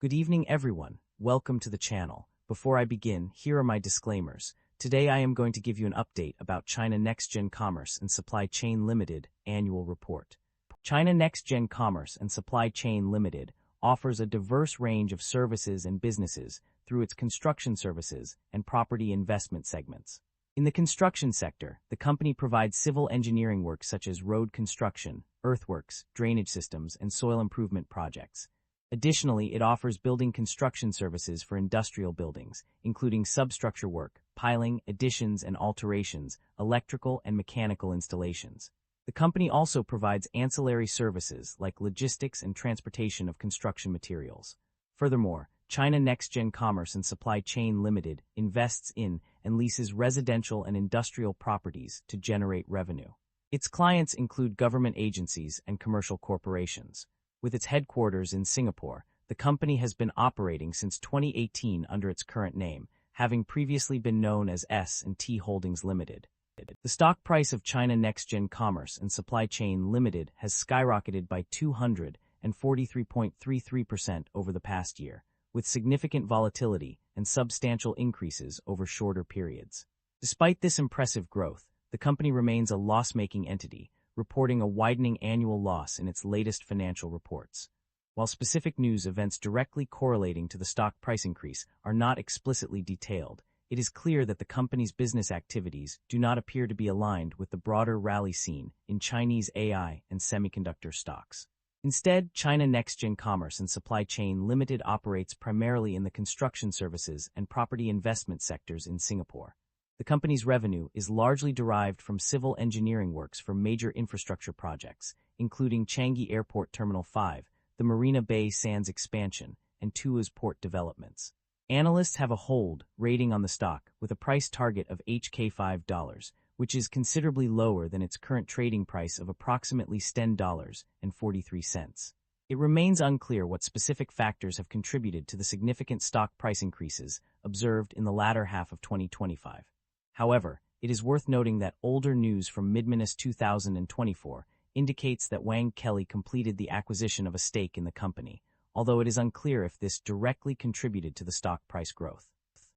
Good evening, everyone. Welcome to the channel. Before I begin, here are my disclaimers. Today I am going to give you an update about China Next-Gen Commerce and Supply Chain Limited Annual Report. China Next-Gen Commerce and Supply Chain Limited offers a diverse range of services and businesses through its construction services and property investment segments. In the construction sector, the company provides civil engineering work such as road construction, earthworks, drainage systems, and soil improvement projects. Additionally, it offers building construction services for industrial buildings, including substructure work, piling, additions and alterations, electrical and mechanical installations. The company also provides ancillary services like logistics and transportation of construction materials. Furthermore, China Next-Gen Commerce and Supply Chain Limited invests in and leases residential and industrial properties to generate revenue. Its clients include government agencies and commercial corporations. With its headquarters in Singapore, the company has been operating since 2018 under its current name, having previously been known as S&T Holdings Limited. The stock price of China Next-Gen Commerce and Supply Chain Limited has skyrocketed by 243.33% over the past year, with significant volatility and substantial increases over shorter periods. Despite this impressive growth, the company remains a loss-making entity, reporting a widening annual loss in its latest financial reports. While specific news events directly correlating to the stock price increase are not explicitly detailed, it is clear that the company's business activities do not appear to be aligned with the broader rally seen in Chinese AI and semiconductor stocks. Instead, China Next-Gen Commerce and Supply Chain Limited operates primarily in the construction services and property investment sectors in Singapore. The company's revenue is largely derived from civil engineering works for major infrastructure projects, including Changi Airport Terminal 5, the Marina Bay Sands expansion, and Tuas port developments. Analysts have a hold rating on the stock with a price target of HK $5, which is considerably lower than its current trading price of approximately $10.43. It remains unclear what specific factors have contributed to the significant stock price increases observed in the latter half of 2025. However, it is worth noting that older news from mid-Minus 2024 indicates that Wang Kelly completed the acquisition of a stake in the company, although it is unclear if this directly contributed to the stock price growth.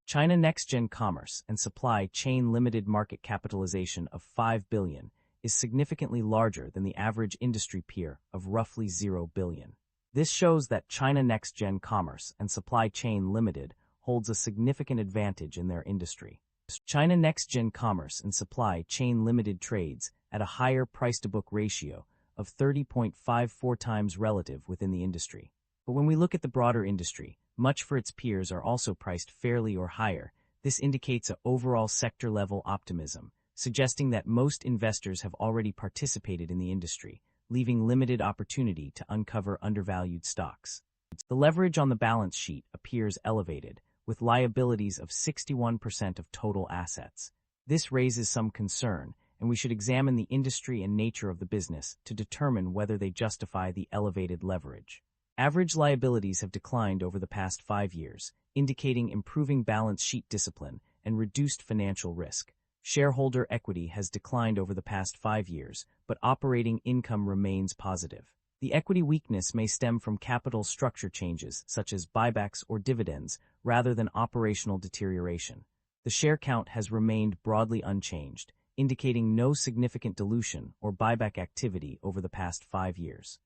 China Next-Gen Commerce and Supply Chain Limited market capitalization of $5 billion is significantly larger than the average industry peer of roughly $0 billion. This shows that China Next-Gen Commerce and Supply Chain Limited holds a significant advantage in their industry. China Next-Gen Commerce and Supply Chain Limited trades at a higher price-to-book ratio of 30.54 times relative within the industry. But when we look at the broader industry, much for its peers are also priced fairly or higher. This indicates an overall sector-level optimism, suggesting that most investors have already participated in the industry, leaving limited opportunity to uncover undervalued stocks. The leverage on the balance sheet appears elevated, with liabilities of 61% of total assets. This raises some concern, and we should examine the industry and nature of the business to determine whether they justify the elevated leverage. Average liabilities have declined over the past 5 years, indicating improving balance sheet discipline and reduced financial risk. Shareholder equity has declined over the past 5 years, but operating income remains positive. The equity weakness may stem from capital structure changes, such as buybacks or dividends, rather than operational deterioration. The share count has remained broadly unchanged, indicating no significant dilution or buyback activity over the past 5 years.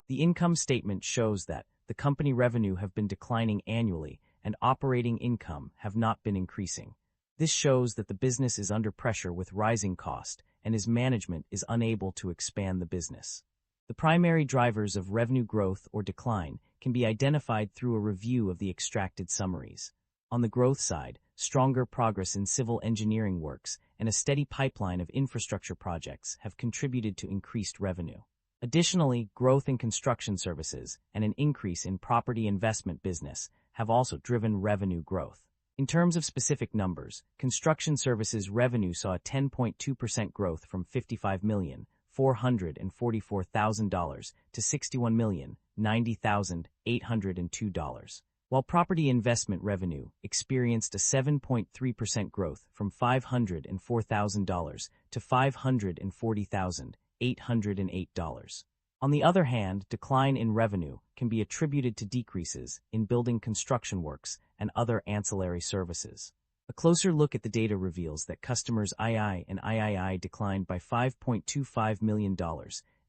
The income statement shows that the company revenue have been declining annually and operating income have not been increasing. This shows that the business is under pressure with rising cost and its management is unable to expand the business. The primary drivers of revenue growth or decline can be identified through a review of the extracted summaries. On the growth side, stronger progress in civil engineering works and a steady pipeline of infrastructure projects have contributed to increased revenue. Additionally, growth in construction services and an increase in property investment business have also driven revenue growth. In terms of specific numbers, construction services revenue saw a 10.2% growth from $55,444,000 to $61,090,802, while property investment revenue experienced a 7.3% growth from $504,000 to $540,808. On the other hand, decline in revenue can be attributed to decreases in building construction works and other ancillary services. A closer look at the data reveals that customers II and III declined by $5.25 million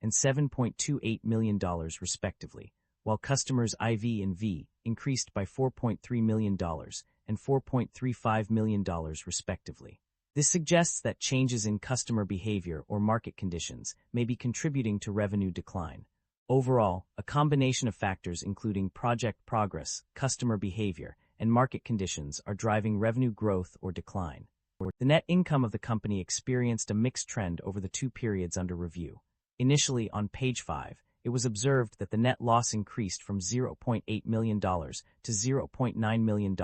and $7.28 million respectively, while customers IV and V increased by $4.3 million and $4.35 million respectively. This suggests that changes in customer behavior or market conditions may be contributing to revenue decline. Overall, a combination of factors including project progress, customer behavior, and market conditions are driving revenue growth or decline. The net income of the company experienced a mixed trend over the 2 periods under review. Initially, on page 5, it was observed that the net loss increased from $0.8 million to $0.9 million,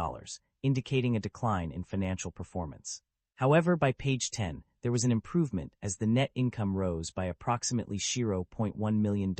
indicating a decline in financial performance. However, by page 10, there was an improvement as the net income rose by approximately $0.1 million.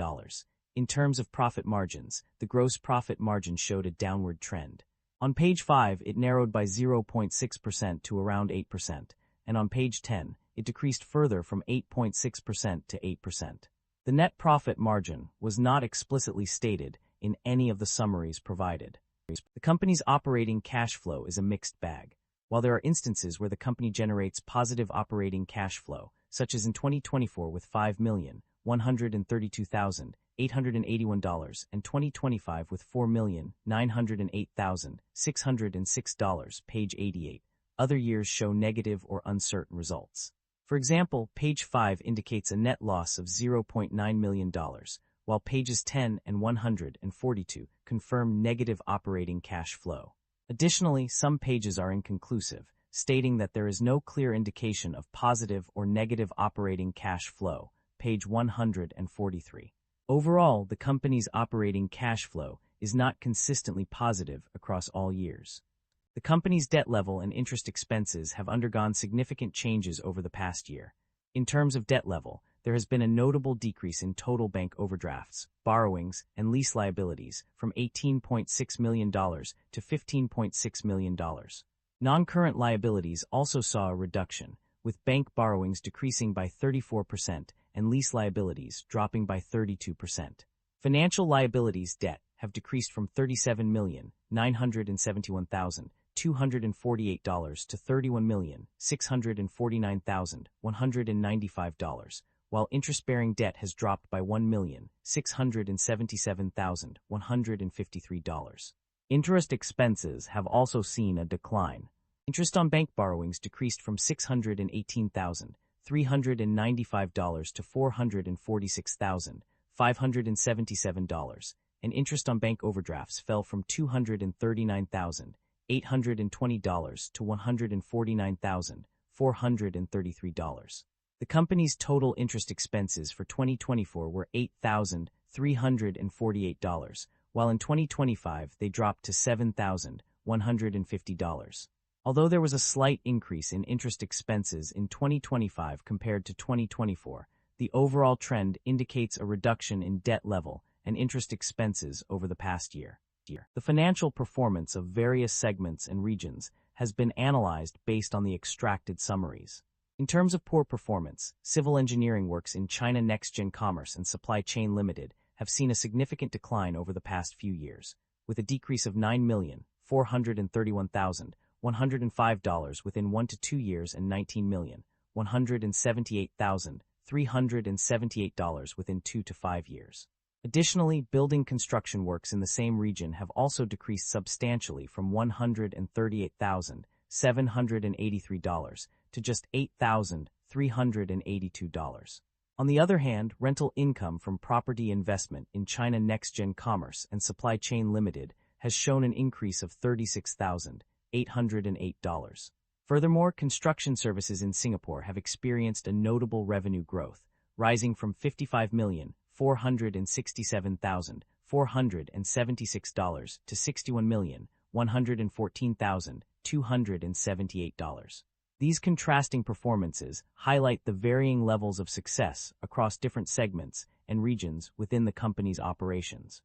In terms of profit margins, the gross profit margin showed a downward trend. On page 5, it narrowed by 0.6% to around 8%, and on page 10, it decreased further from 8.6% to 8%. The net profit margin was not explicitly stated in any of the summaries provided. The company's operating cash flow is a mixed bag. While there are instances where the company generates positive operating cash flow, such as in 2024 with $5,132,881 and 2025 with $4,908,606, page 88, other years show negative or uncertain results. For example, page 5 indicates a net loss of $0.9 million, while pages 10 and 142 confirm negative operating cash flow. Additionally, some pages are inconclusive, stating that there is no clear indication of positive or negative operating cash flow, page 143. Overall, the company's operating cash flow is not consistently positive across all years. The company's debt level and interest expenses have undergone significant changes over the past year. In terms of debt level, there has been a notable decrease in total bank overdrafts, borrowings, and lease liabilities from $18.6 million to $15.6 million. Non-current liabilities also saw a reduction, with bank borrowings decreasing by 34% and lease liabilities dropping by 32%. Financial liabilities debt have decreased from $37,971,248 to $31,649,195, while interest-bearing debt has dropped by $1,677,153. Interest expenses have also seen a decline. Interest on bank borrowings decreased from $618,395 to $446,577, and interest on bank overdrafts fell from $239,820 to $149,433. The company's total interest expenses for 2024 were $8,348, while in 2025 they dropped to $7,150. Although there was a slight increase in interest expenses in 2025 compared to 2024, the overall trend indicates a reduction in debt level and interest expenses over the past year. The financial performance of various segments and regions has been analyzed based on the extracted summaries. In terms of poor performance, civil engineering works in China Next-Gen Commerce and Supply Chain Limited have seen a significant decline over the past few years, with a decrease of $9,431,105 within 1 to 2 years and $19,178,378 within 2 to 5 years. Additionally, building construction works in the same region have also decreased substantially from $138,783 to just $8,382. On the other hand, rental income from property investment in China Next-Gen Commerce and Supply Chain Limited has shown an increase of $36,808. Furthermore, construction services in Singapore have experienced a notable revenue growth, rising from $55,467,476 to $61,114,278. These contrasting performances highlight the varying levels of success across different segments and regions within the company's operations.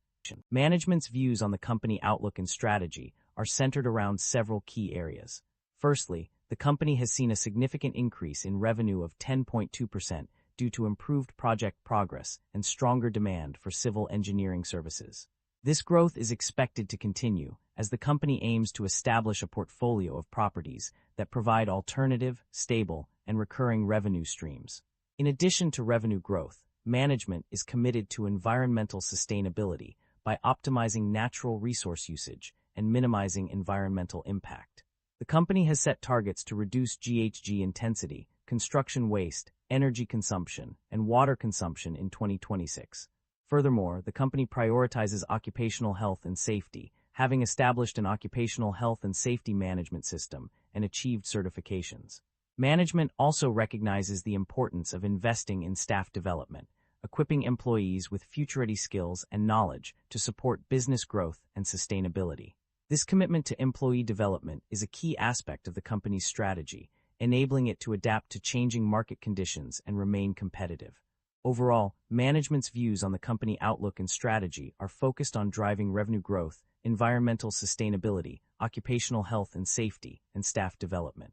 Management's views on the company outlook and strategy are centered around several key areas. Firstly, the company has seen a significant increase in revenue of 10.2% due to improved project progress and stronger demand for civil engineering services. This growth is expected to continue as the company aims to establish a portfolio of properties that provide alternative, stable, and recurring revenue streams. In addition to revenue growth, management is committed to environmental sustainability by optimizing natural resource usage and minimizing environmental impact. The company has set targets to reduce GHG intensity, construction waste, energy consumption, and water consumption in 2026. Furthermore, the company prioritizes occupational health and safety, having established an occupational health and safety management system and achieved certifications. Management also recognizes the importance of investing in staff development, equipping employees with future-ready skills and knowledge to support business growth and sustainability. This commitment to employee development is a key aspect of the company's strategy, enabling it to adapt to changing market conditions and remain competitive. Overall, management's views on the company outlook and strategy are focused on driving revenue growth, environmental sustainability, occupational health and safety, and staff development.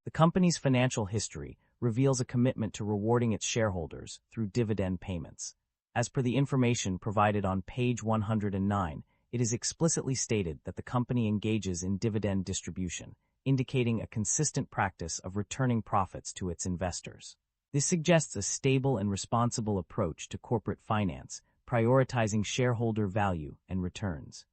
The company's financial history reveals a commitment to rewarding its shareholders through dividend payments. As per the information provided on page 109, it is explicitly stated that the company engages in dividend distribution, indicating a consistent practice of returning profits to its investors. This suggests a stable and responsible approach to corporate finance, prioritizing shareholder value and returns.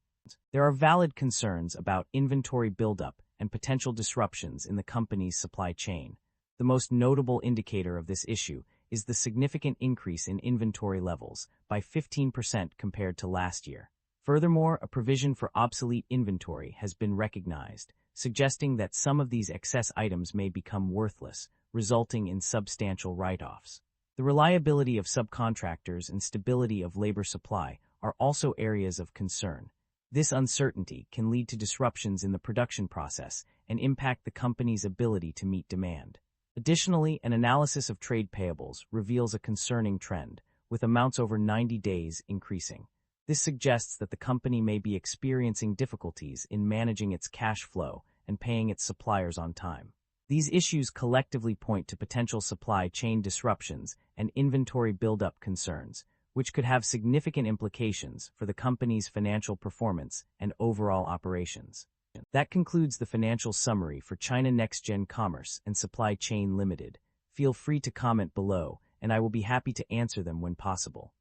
There are valid concerns about inventory buildup and potential disruptions in the company's supply chain. The most notable indicator of this issue is the significant increase in inventory levels by 15% compared to last year. Furthermore, a provision for obsolete inventory has been recognized, suggesting that some of these excess items may become worthless, resulting in substantial write-offs. The reliability of subcontractors and stability of labor supply are also areas of concern. This uncertainty can lead to disruptions in the production process and impact the company's ability to meet demand. Additionally, an analysis of trade payables reveals a concerning trend, with amounts over 90 days increasing. This suggests that the company may be experiencing difficulties in managing its cash flow and paying its suppliers on time. These issues collectively point to potential supply chain disruptions and inventory buildup concerns, which could have significant implications for the company's financial performance and overall operations. That concludes the financial summary for China Nextgen Commerce and Supply Chain Limited. Feel free to comment below, and I will be happy to answer them when possible.